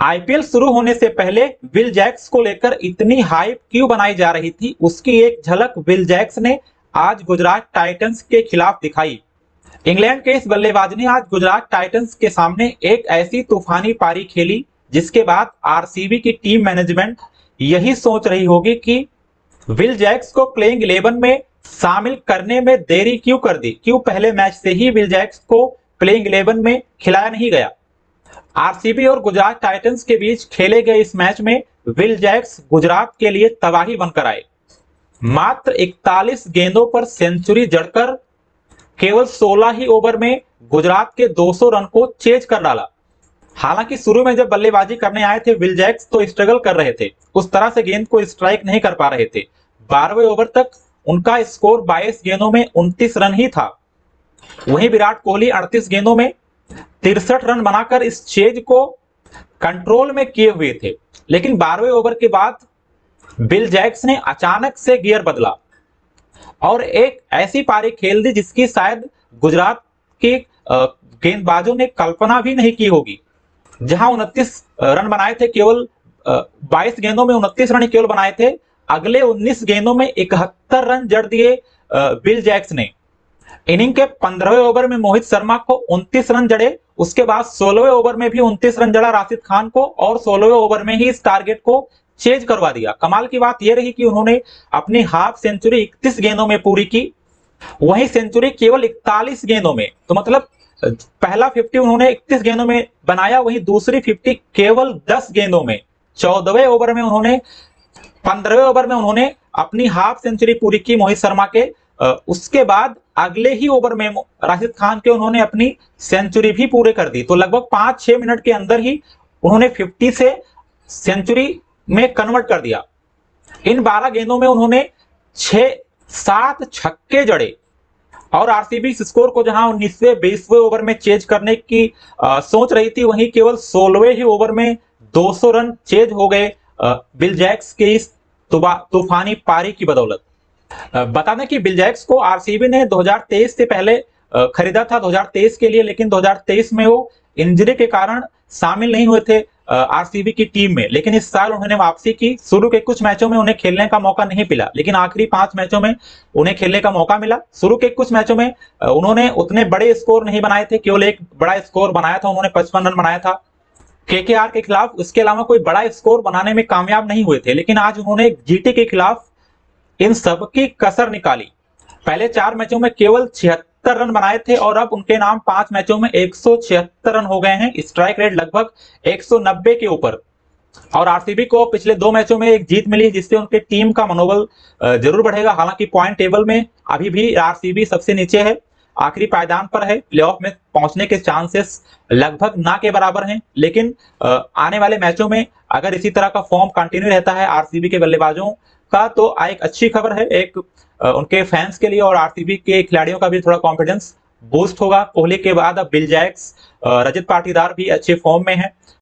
IPL शुरू होने से पहले विल जैक्स को लेकर इतनी हाइप क्यों बनाई जा रही थी, उसकी एक झलक विल जैक्स ने आज गुजरात टाइटंस के खिलाफ दिखाई। इंग्लैंड के इस बल्लेबाज ने आज गुजरात टाइटंस के सामने एक ऐसी तूफानी पारी खेली जिसके बाद आरसीबी की टीम मैनेजमेंट यही सोच रही होगी कि विल जैक्स को प्लेइंग 11 में शामिल करने में देरी क्यों कर दी, क्यों पहले मैच से ही विल जैक्स को प्लेइंग 11 में खिलाया नहीं गया। आरसीबी और गुजरात टाइटंस के बीच खेले गए इस मैच में विल जैक्स गुजरात के लिए तबाही बनकर आए। मात्र 41 गेंदों पर सेंचुरी जड़कर केवल 16 ही ओवर में गुजरात के 200 रन को चेज कर डाला। हालांकि शुरू में जब बल्लेबाजी करने आए थे विल जैक्स तो स्ट्रगल कर रहे थे, उस तरह से गेंद को स्ट्राइक नहीं कर पा रहे थे। 12वें ओवर तक उनका स्कोर 22 गेंदों में 29 रन ही था। वहीं विराट कोहली 38 गेंदों में 63 रन बनाकर इस चेज को कंट्रोल में किए हुए थे। लेकिन 12वें ओवर के बाद विल जैक्स ने अचानक से गियर बदला और एक ऐसी पारी खेल दी जिसकी शायद गुजरात के गेंदबाजों ने कल्पना भी नहीं की होगी। जहां 29 रन बनाए थे, केवल 22 गेंदों में 29 रन केवल बनाए थे, अगले 19 गेंदों में 71 रन जड़ दिए विल जैक्स ने। इनिंग के 15वें ओवर में मोहित शर्मा को 29 रन जड़े, उसके बाद 16वें ओवर में भी 29 रन जड़ा राशिद खान को और 16वें ओवर में ही इस टारगेट को चेज करवा दिया। कमाल की बात यह रही कि उन्होंने अपनी हाफ सेंचुरी 31 गेंदों में पूरी की, वही सेंचुरी केवल 41 गेंदों में। तो मतलब पहला 50 उन्होंने 31 गेंदों में बनाया, वही दूसरी 50 केवल 10 गेंदों में। 14वें ओवर में उन्होंने 15वें ओवर में उन्होंने अपनी हाफ सेंचुरी पूरी की मोहित शर्मा के। उसके बाद अगले ही ओवर में राशिद खान के उन्होंने अपनी सेंचुरी भी पूरे कर दी। तो लगभग 5-6 मिनट के अंदर ही उन्होंने 50 से सेंचुरी में कन्वर्ट कर दिया। इन 12 गेंदों में उन्होंने 6-7 छक्के जड़े और आरसीबी इस स्कोर को जहां 19वें 20वें ओवर में चेज करने की सोच रही थी, वहीं केवल 16वें ही ओवर में 200 रन चेज हो गए विल जैक्स के इस तूफानी पारी की बदौलत। बता दें कि विल जैक्स को आरसीबी ने 2023 से पहले खरीदा था 2023 के लिए, लेकिन 2023 में वो इंजरी के कारण शामिल नहीं हुए थे आरसीबी की टीम में। लेकिन इस साल उन्होंने वापसी की। शुरू के कुछ मैचों में उन्हें खेलने का मौका नहीं मिला, लेकिन आखिरी 5 मैचों में उन्हें खेलने का मौका मिला। शुरू के कुछ मैचों में उन्होंने उतने बड़े स्कोर नहीं बनाए थे, केवल एक बड़ा स्कोर बनाया था, उन्होंने 55 रन बनाया था केकेआर के खिलाफ। उसके अलावा कोई बड़ा स्कोर बनाने में कामयाब नहीं हुए थे। लेकिन आज उन्होंने जीटी के खिलाफ इन सब की कसर निकाली। पहले 4 मैचों में केवल 76 रन बनाए थे और अब उनके नाम 5 मैचों में 176 रन हो गए हैं। स्ट्राइक रेट लगभग 190 के ऊपर। और आरसीबी को पिछले 2 मैचों में एक जीत मिली, जिससे उनके टीम का मनोबल जरूर बढ़ेगा। हालांकि पॉइंट टेबल में अभी भी आरसीबी सबसे नीचे है, आखिरी पायदान पर है। प्लेऑफ में पहुंचने के चांसेस लगभग ना के बराबर हैं। लेकिन आने वाले मैचों में अगर इसी तरह का फॉर्म कंटिन्यू रहता है आरसीबी के बल्लेबाजों का, तो एक अच्छी खबर है। एक उनके फैंस के लिए और आरसीबी के खिलाड़ियों का भी थोड़ा कॉन्फिडेंस बूस्ट होगा। कोहली के बाद अब विल जैक्स, रजत पाटीदार भी अच्छे फॉर्म में है।